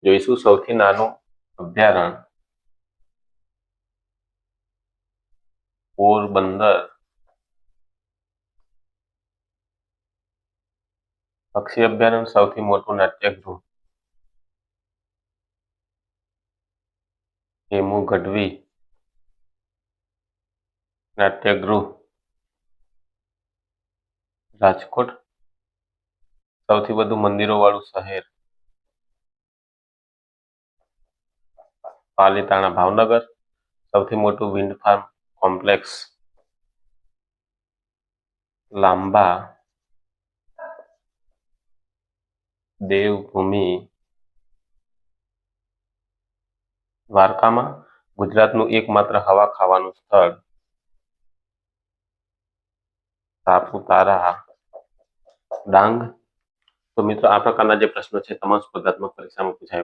જોઈશું સૌથી નાનું અભયારણ્ય પોરબંદર. પક્ષી અભયારણ્ય સૌથી મોટું નાટ્યગૃહ હેમુ ગઢવી નાટ્યગૃહ રાજકોટ. સૌથી વધુ મંદિરો વાળું શહેર પાલીતાણા ભાવનગર. સૌથી મોટું વિન્ડ ફાર્મ કોમ્પ્લેક્સ લાંબા દેવભૂમિ દ્વારકામાં. ગુજરાતનું એકમાત્ર હવા ખાવાનું સ્થળ સાપુતારા. ડાંગ. તો મિત્રો આ પ્રકારના જે પ્રશ્નો છે તમામ સ્પર્ધાત્મક પરીક્ષામાં પૂછાય